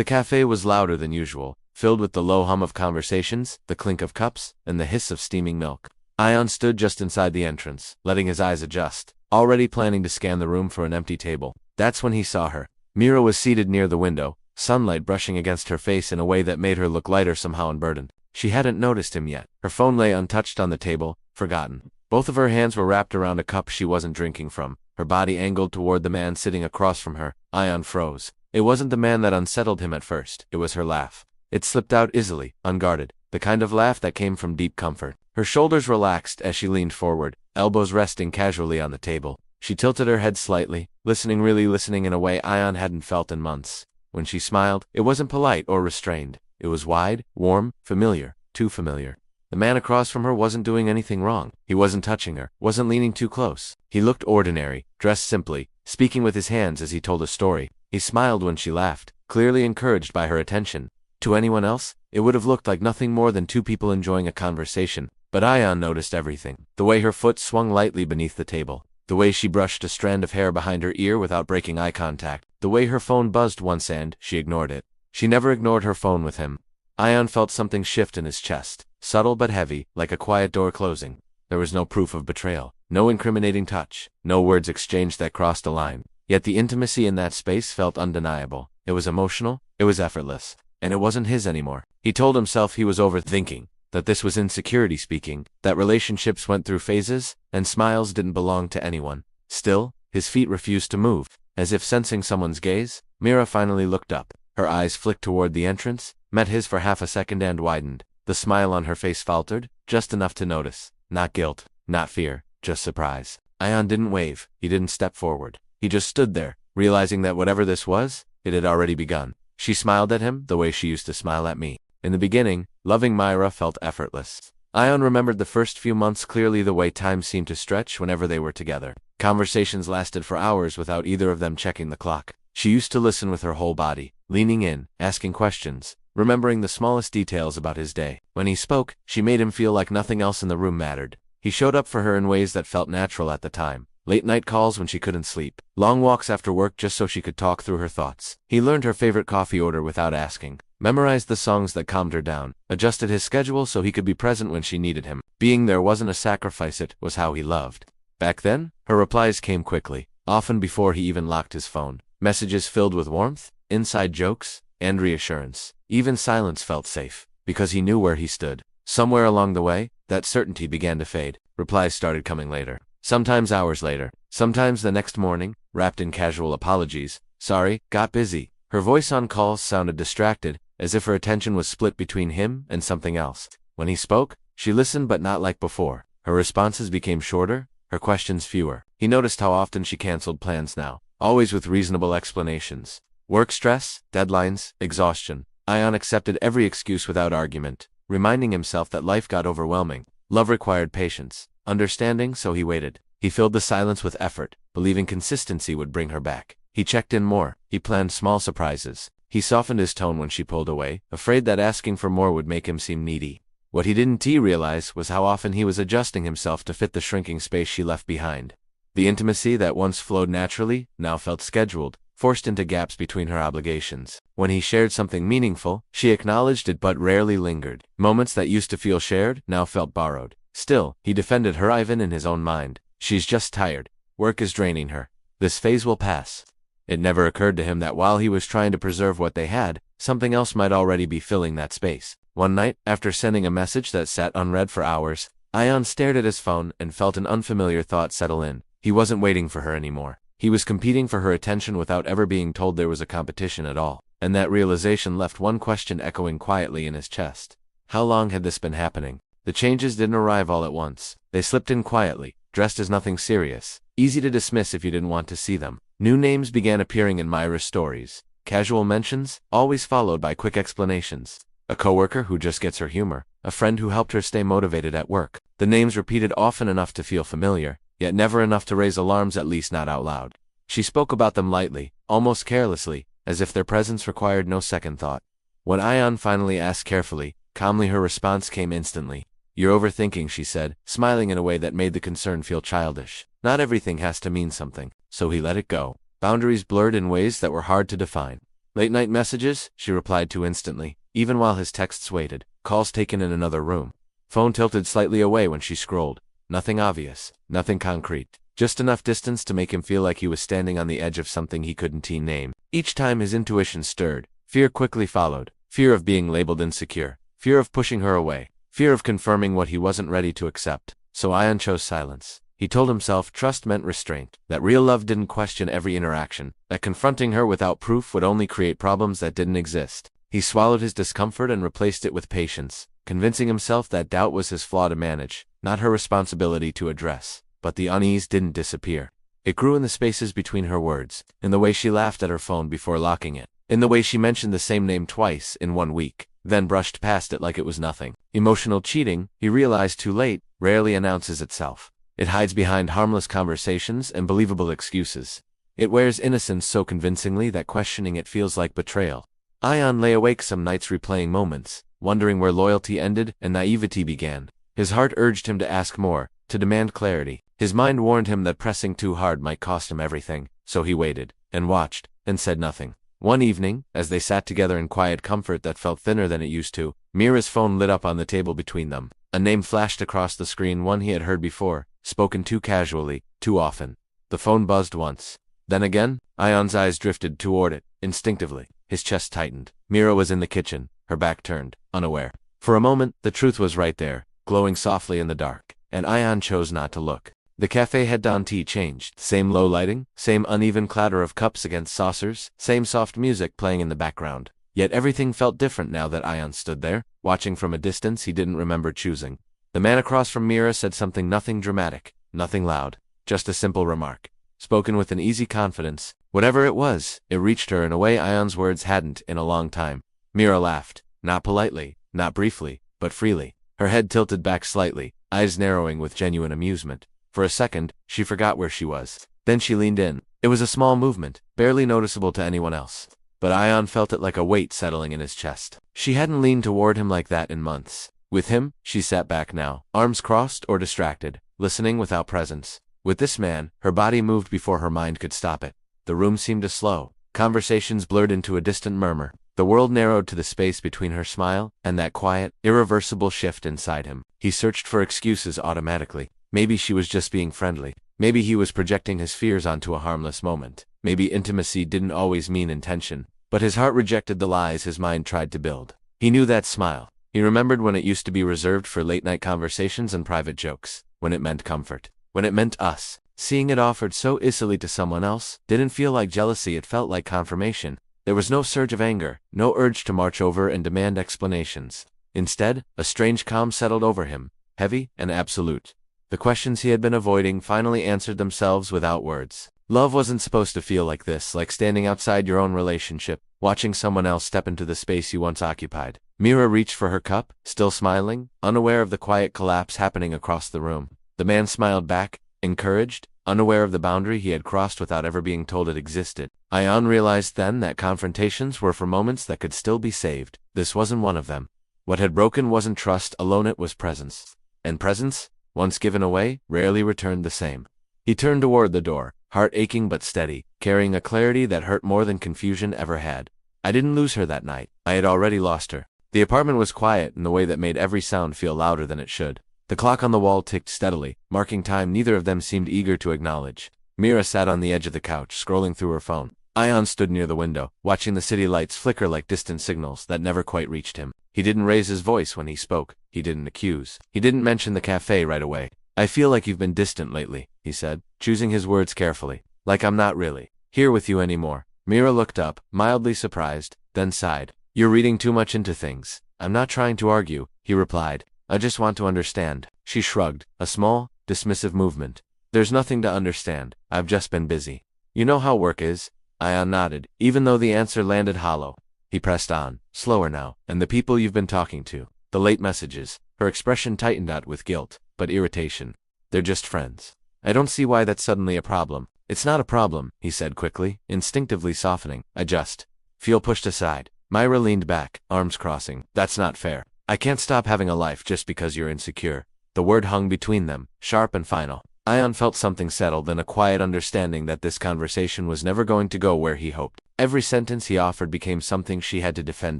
The cafe was louder than usual, filled with the low hum of conversations, the clink of cups, and the hiss of steaming milk. Ion stood just inside the entrance, letting his eyes adjust, already planning to scan the room for an empty table. That's when he saw her. Mira was seated near the window, sunlight brushing against her face in a way that made her look lighter somehow unburdened. She hadn't noticed him yet. Her phone lay untouched on the table, forgotten. Both of her hands were wrapped around a cup she wasn't drinking from, her body angled toward the man sitting across from her. Ion froze. It wasn't the man that unsettled him at first, it was her laugh. It slipped out easily, unguarded, the kind of laugh that came from deep comfort. Her shoulders relaxed as she leaned forward, elbows resting casually on the table. She tilted her head slightly, really listening in a way Ion hadn't felt in months. When she smiled, it wasn't polite or restrained. It was wide, warm, familiar, too familiar. The man across from her wasn't doing anything wrong. He wasn't touching her, wasn't leaning too close. He looked ordinary, dressed simply, speaking with his hands as he told a story. He smiled when she laughed, clearly encouraged by her attention. To anyone else, it would have looked like nothing more than two people enjoying a conversation. But Ion noticed everything. The way her foot swung lightly beneath the table. The way she brushed a strand of hair behind her ear without breaking eye contact. The way her phone buzzed once and she ignored it. She never ignored her phone with him. Ion felt something shift in his chest, subtle but heavy, like a quiet door closing. There was no proof of betrayal, no incriminating touch, no words exchanged that crossed a line. Yet the intimacy in that space felt undeniable. It was emotional, it was effortless, and it wasn't his anymore. He told himself he was overthinking, that this was insecurity speaking, that relationships went through phases, and smiles didn't belong to anyone. Still, his feet refused to move. As if sensing someone's gaze, Mira finally looked up. Her eyes flicked toward the entrance, met his for half a second and widened. The smile on her face faltered, just enough to notice. Not guilt, not fear, just surprise. Ion didn't wave, he didn't step forward. He just stood there, realizing that whatever this was, it had already begun. She smiled at him the way she used to smile at me. In the beginning, loving Myra felt effortless. Ion remembered the first few months clearly, the way time seemed to stretch whenever they were together. Conversations lasted for hours without either of them checking the clock. She used to listen with her whole body, leaning in, asking questions, remembering the smallest details about his day. When he spoke, she made him feel like nothing else in the room mattered. He showed up for her in ways that felt natural at the time. Late-night calls when she couldn't sleep. Long walks after work just so she could talk through her thoughts. He learned her favorite coffee order without asking. Memorized the songs that calmed her down. Adjusted his schedule so he could be present when she needed him. Being there wasn't a sacrifice, it was how he loved. Back then, her replies came quickly, often before he even locked his phone. Messages filled with warmth, inside jokes, and reassurance. Even silence felt safe, because he knew where he stood. Somewhere along the way, that certainty began to fade. Replies started coming later. Sometimes hours later, sometimes the next morning, wrapped in casual apologies. Sorry, got busy. Her voice on calls sounded distracted, as if her attention was split between him and something else. When he spoke, she listened but not like before. Her responses became shorter, her questions fewer. He noticed how often she canceled plans now, always with reasonable explanations. Work stress, deadlines, exhaustion. Ion accepted every excuse without argument, reminding himself that life got overwhelming. Love required patience, understanding, so he waited. He filled the silence with effort, believing consistency would bring her back. He checked in more. He planned small surprises. He softened his tone when she pulled away, afraid that asking for more would make him seem needy. What he didn't realize was how often he was adjusting himself to fit the shrinking space she left behind. The intimacy that once flowed naturally now felt scheduled, forced into gaps between her obligations. When he shared something meaningful, she acknowledged it but rarely lingered. Moments that used to feel shared now felt borrowed. Still, he defended her even in his own mind. She's just tired. Work is draining her. This phase will pass. It never occurred to him that while he was trying to preserve what they had, something else might already be filling that space. One night, after sending a message that sat unread for hours, Ion stared at his phone and felt an unfamiliar thought settle in. He wasn't waiting for her anymore. He was competing for her attention without ever being told there was a competition at all. And that realization left one question echoing quietly in his chest. How long had this been happening? The changes didn't arrive all at once. They slipped in quietly, dressed as nothing serious, easy to dismiss if you didn't want to see them. New names began appearing in Myra's stories. Casual mentions, always followed by quick explanations. A coworker who just gets her humor. A friend who helped her stay motivated at work. The names repeated often enough to feel familiar, yet never enough to raise alarms, at least not out loud. She spoke about them lightly, almost carelessly, as if their presence required no second thought. When Ion finally asked carefully, calmly, her response came instantly. You're overthinking, she said, smiling in a way that made the concern feel childish. Not everything has to mean something, so he let it go. Boundaries blurred in ways that were hard to define. Late night messages, she replied to instantly, even while his texts waited. Calls taken in another room. Phone tilted slightly away when she scrolled. Nothing obvious, nothing concrete. Just enough distance to make him feel like he was standing on the edge of something he couldn't name. Each time his intuition stirred, fear quickly followed. Fear of being labeled insecure. Fear of pushing her away. Fear of confirming what he wasn't ready to accept. So Ion chose silence. He told himself trust meant restraint, that real love didn't question every interaction, that confronting her without proof would only create problems that didn't exist. He swallowed his discomfort and replaced it with patience, convincing himself that doubt was his flaw to manage, not her responsibility to address. But the unease didn't disappear. It grew in the spaces between her words, in the way she laughed at her phone before locking it, in the way she mentioned the same name twice in 1 week, then brushed past it like it was nothing. Emotional cheating, he realized too late, rarely announces itself. It hides behind harmless conversations and believable excuses. It wears innocence so convincingly that questioning it feels like betrayal. Ion lay awake some nights replaying moments, wondering where loyalty ended and naivety began. His heart urged him to ask more, to demand clarity. His mind warned him that pressing too hard might cost him everything, so he waited, and watched, and said nothing. One evening, as they sat together in quiet comfort that felt thinner than it used to, Mira's phone lit up on the table between them. A name flashed across the screen, one he had heard before, spoken too casually, too often. The phone buzzed once. Then again, Ion's eyes drifted toward it, instinctively. His chest tightened. Mira was in the kitchen, her back turned, unaware. For a moment, the truth was right there, glowing softly in the dark, and Ion chose not to look. The cafe had done tea changed. Same low lighting, same uneven clatter of cups against saucers, same soft music playing in the background. Yet everything felt different now that Ion stood there, watching from a distance he didn't remember choosing. The man across from Mira said something, nothing dramatic, nothing loud, just a simple remark, spoken with an easy confidence. Whatever it was, it reached her in a way Ion's words hadn't in a long time. Mira laughed, not politely, not briefly, but freely. Her head tilted back slightly, eyes narrowing with genuine amusement. For a second, she forgot where she was. Then she leaned in. It was a small movement, barely noticeable to anyone else. But Ion felt it like a weight settling in his chest. She hadn't leaned toward him like that in months. With him, she sat back now, arms crossed or distracted, listening without presence. With this man, her body moved before her mind could stop it. The room seemed to slow. Conversations blurred into a distant murmur. The world narrowed to the space between her smile and that quiet, irreversible shift inside him. He searched for excuses automatically. Maybe she was just being friendly. Maybe he was projecting his fears onto a harmless moment. Maybe intimacy didn't always mean intention. But his heart rejected the lies his mind tried to build. He knew that smile. He remembered when it used to be reserved for late-night conversations and private jokes. When it meant comfort. When it meant us. Seeing it offered so easily to someone else didn't feel like jealousy, it felt like confirmation. There was no surge of anger, no urge to march over and demand explanations. Instead, a strange calm settled over him, heavy and absolute. The questions he had been avoiding finally answered themselves without words. Love wasn't supposed to feel like this, like standing outside your own relationship, watching someone else step into the space you once occupied. Mira reached for her cup, still smiling, unaware of the quiet collapse happening across the room. The man smiled back, encouraged, unaware of the boundary he had crossed without ever being told it existed. Ion realized then that confrontations were for moments that could still be saved. This wasn't one of them. What had broken wasn't trust alone, it was presence. And presence, once given away, rarely returned the same. He turned toward the door, heart aching but steady, carrying a clarity that hurt more than confusion ever had. I didn't lose her that night. I had already lost her. The apartment was quiet in the way that made every sound feel louder than it should. The clock on the wall ticked steadily, marking time neither of them seemed eager to acknowledge. Mira sat on the edge of the couch, scrolling through her phone. Ion stood near the window, watching the city lights flicker like distant signals that never quite reached him. He didn't raise his voice when he spoke. He didn't accuse. He didn't mention the cafe right away. I feel like you've been distant lately, he said, choosing his words carefully. Like I'm not really here with you anymore. Mira looked up, mildly surprised, then sighed. You're reading too much into things. I'm not trying to argue, he replied. I just want to understand. She shrugged, a small, dismissive movement. There's nothing to understand. I've just been busy. You know how work is? Ion nodded, even though the answer landed hollow. He pressed on, slower now. And the people you've been talking to? The late messages. Her expression tightened out with guilt, but irritation. They're just friends. I don't see why that's suddenly a problem. It's not a problem, he said quickly, instinctively softening. I just feel pushed aside. Myra leaned back, arms crossing. That's not fair. I can't stop having a life just because you're insecure. The word hung between them, sharp and final. Ion felt something settle, then a quiet understanding that this conversation was never going to go where he hoped. Every sentence he offered became something she had to defend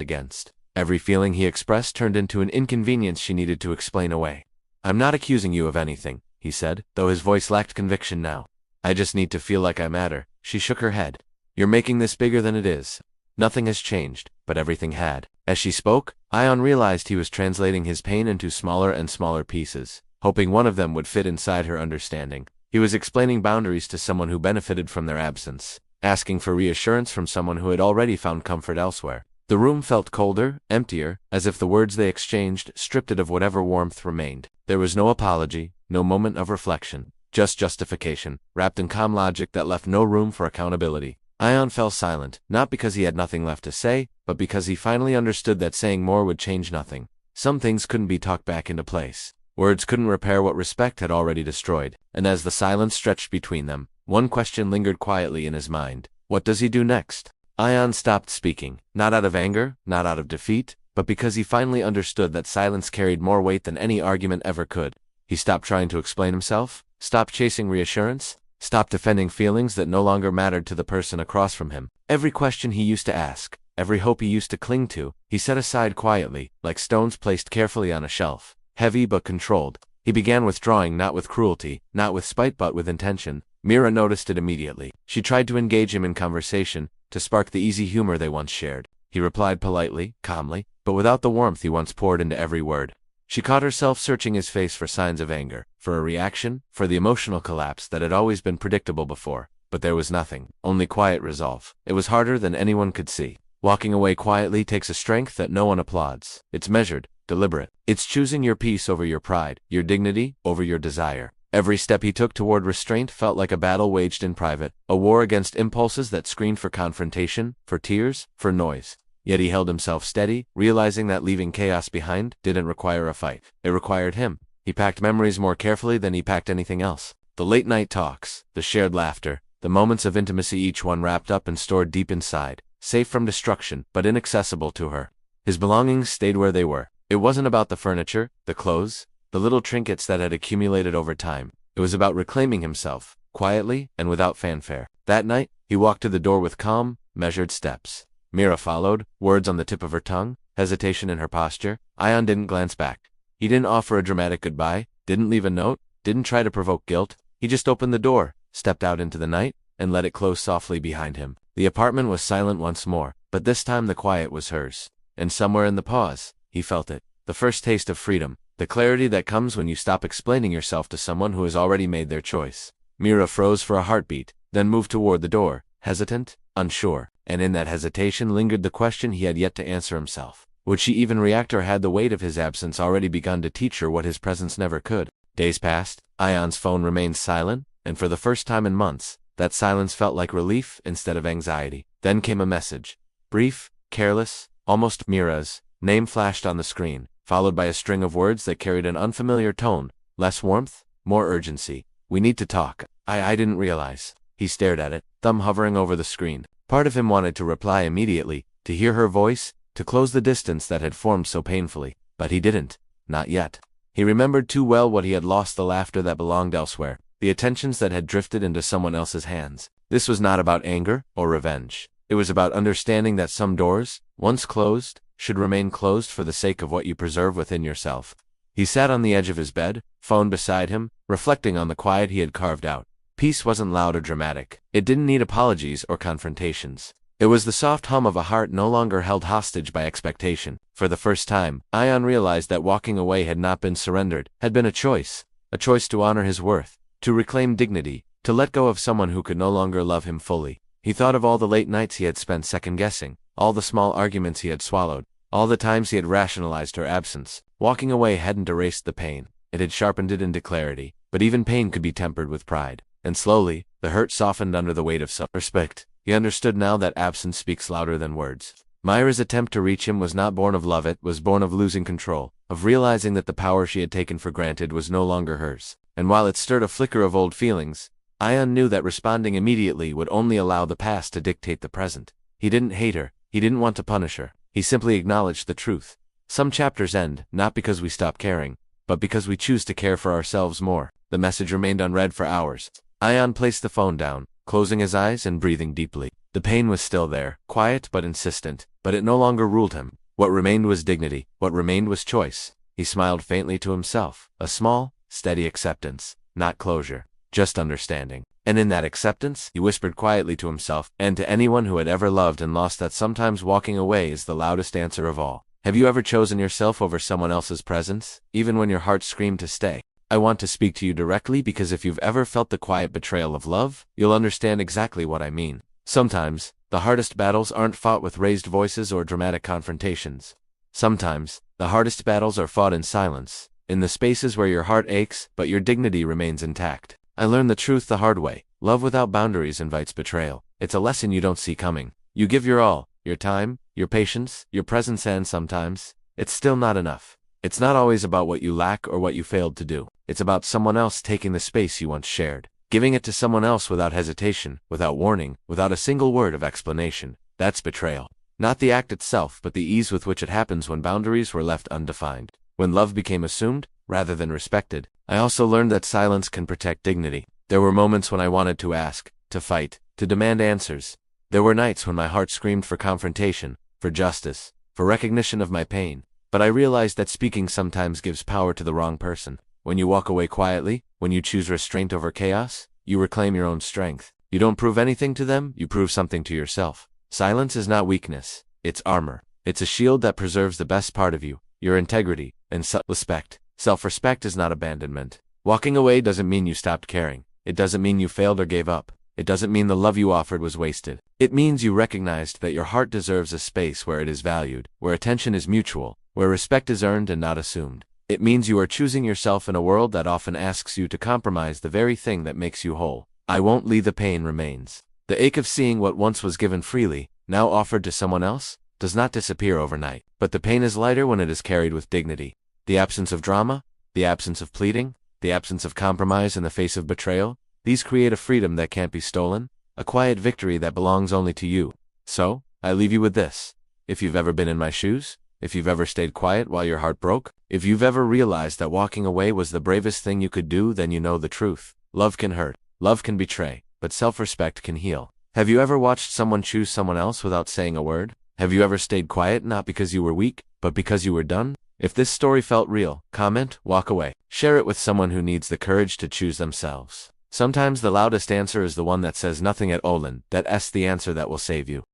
against. Every feeling he expressed turned into an inconvenience she needed to explain away. "I'm not accusing you of anything," he said, though his voice lacked conviction now. "I just need to feel like I matter." She shook her head. "You're making this bigger than it is. Nothing has changed, but everything had." As she spoke, Ion realized he was translating his pain into smaller and smaller pieces, hoping one of them would fit inside her understanding. He was explaining boundaries to someone who benefited from their absence, asking for reassurance from someone who had already found comfort elsewhere. The room felt colder, emptier, as if the words they exchanged stripped it of whatever warmth remained. There was no apology, no moment of reflection, just justification, wrapped in calm logic that left no room for accountability. Ion fell silent, not because he had nothing left to say, but because he finally understood that saying more would change nothing. Some things couldn't be talked back into place. Words couldn't repair what respect had already destroyed. And as the silence stretched between them, one question lingered quietly in his mind. What does he do next? Ion stopped speaking, not out of anger, not out of defeat, but because he finally understood that silence carried more weight than any argument ever could. He stopped trying to explain himself, stopped chasing reassurance, stopped defending feelings that no longer mattered to the person across from him. Every question he used to ask, every hope he used to cling to, he set aside quietly, like stones placed carefully on a shelf, heavy but controlled. He began withdrawing, not with cruelty, not with spite, but with intention. Mira noticed it immediately. She tried to engage him in conversation, to spark the easy humor they once shared. He replied politely, calmly, but without the warmth he once poured into every word. She caught herself searching his face for signs of anger, for a reaction, for the emotional collapse that had always been predictable before. But there was nothing, only quiet resolve. It was harder than anyone could see. Walking away quietly takes a strength that no one applauds. It's measured, deliberate. It's choosing your peace over your pride, your dignity over your desire. Every step he took toward restraint felt like a battle waged in private, a war against impulses that screamed for confrontation, for tears, for noise. Yet he held himself steady, realizing that leaving chaos behind didn't require a fight. It required him. He packed memories more carefully than he packed anything else. The late-night talks, the shared laughter, the moments of intimacy, each one wrapped up and stored deep inside, safe from destruction, but inaccessible to her. His belongings stayed where they were. It wasn't about the furniture, the clothes, the little trinkets that had accumulated over time. It was about reclaiming himself, quietly and without fanfare. That night, he walked to the door with calm, measured steps. Mira followed, words on the tip of her tongue, hesitation in her posture. Ion didn't glance back. He didn't offer a dramatic goodbye, didn't leave a note, didn't try to provoke guilt. He just opened the door, stepped out into the night, and let it close softly behind him. The apartment was silent once more, but this time the quiet was hers. And somewhere in the pause, he felt it. The first taste of freedom, the clarity that comes when you stop explaining yourself to someone who has already made their choice. Mira froze for a heartbeat, then moved toward the door, hesitant, unsure. And in that hesitation lingered the question he had yet to answer himself. Would she even react, or had the weight of his absence already begun to teach her what his presence never could? Days passed, Ion's phone remained silent, and for the first time in months, that silence felt like relief instead of anxiety. Then came a message. Brief, careless, almost. Mira's name flashed on the screen, followed by a string of words that carried an unfamiliar tone, less warmth, more urgency. "We need to talk. I didn't realize." He stared at it, thumb hovering over the screen. Part of him wanted to reply immediately, to hear her voice, to close the distance that had formed so painfully. But he didn't. Not yet. He remembered too well what he had lost: the laughter that belonged elsewhere, the attentions that had drifted into someone else's hands. This was not about anger or revenge. It was about understanding that some doors, once closed, should remain closed for the sake of what you preserve within yourself. He sat on the edge of his bed, phone beside him, reflecting on the quiet he had carved out. Peace wasn't loud or dramatic. It didn't need apologies or confrontations. It was the soft hum of a heart no longer held hostage by expectation. For the first time, Ion realized that walking away had not been surrendered, had been a choice to honor his worth, to reclaim dignity, to let go of someone who could no longer love him fully. He thought of all the late nights he had spent second-guessing, all the small arguments he had swallowed, all the times he had rationalized her absence. Walking away hadn't erased the pain. It had sharpened it into clarity. But even pain could be tempered with pride. And slowly, the hurt softened under the weight of self-respect. He understood now that absence speaks louder than words. Myra's attempt to reach him was not born of love, it was born of losing control, of realizing that the power she had taken for granted was no longer hers. And while it stirred a flicker of old feelings, Ion knew that responding immediately would only allow the past to dictate the present. He didn't hate her, he didn't want to punish her, he simply acknowledged the truth. Some chapters end, not because we stop caring, but because we choose to care for ourselves more. The message remained unread for hours. Ion placed the phone down, closing his eyes and breathing deeply. The pain was still there, quiet but insistent, but it no longer ruled him. What remained was dignity, what remained was choice. He smiled faintly to himself, a small, steady acceptance, not closure, just understanding. And in that acceptance, he whispered quietly to himself and to anyone who had ever loved and lost that sometimes walking away is the loudest answer of all. Have you ever chosen yourself over someone else's presence, even when your heart screamed to stay? I want to speak to you directly because if you've ever felt the quiet betrayal of love, you'll understand exactly what I mean. Sometimes, the hardest battles aren't fought with raised voices or dramatic confrontations. Sometimes, the hardest battles are fought in silence, in the spaces where your heart aches but your dignity remains intact. I learned the truth the hard way. Love without boundaries invites betrayal. It's a lesson you don't see coming. You give your all, your time, your patience, your presence, and sometimes, it's still not enough. It's not always about what you lack or what you failed to do. It's about someone else taking the space you once shared, giving it to someone else without hesitation, without warning, without a single word of explanation. That's betrayal. Not the act itself, but the ease with which it happens when boundaries were left undefined. When love became assumed, rather than respected. I also learned that silence can protect dignity. There were moments when I wanted to ask, to fight, to demand answers. There were nights when my heart screamed for confrontation, for justice, for recognition of my pain. But I realized that speaking sometimes gives power to the wrong person. When you walk away quietly, when you choose restraint over chaos, you reclaim your own strength. You don't prove anything to them, you prove something to yourself. Silence is not weakness, it's armor. It's a shield that preserves the best part of you, your integrity, and self-respect. Self-respect is not abandonment. Walking away doesn't mean you stopped caring. It doesn't mean you failed or gave up. It doesn't mean the love you offered was wasted. It means you recognized that your heart deserves a space where it is valued, where attention is mutual, where respect is earned and not assumed. It means you are choosing yourself in a world that often asks you to compromise the very thing that makes you whole. I won't leave. The pain remains. The ache of seeing what once was given freely, now offered to someone else, does not disappear overnight. But the pain is lighter when it is carried with dignity. The absence of drama, the absence of pleading, the absence of compromise in the face of betrayal, these create a freedom that can't be stolen, a quiet victory that belongs only to you. So, I leave you with this. If you've ever been in my shoes, if you've ever stayed quiet while your heart broke, if you've ever realized that walking away was the bravest thing you could do, then you know the truth. Love can hurt, love can betray, but self-respect can heal. Have you ever watched someone choose someone else without saying a word? Have you ever stayed quiet not because you were weak, but because you were done? If this story felt real, comment, walk away. Share it with someone who needs the courage to choose themselves. Sometimes the loudest answer is the one that says nothing at all, and that's the answer that will save you.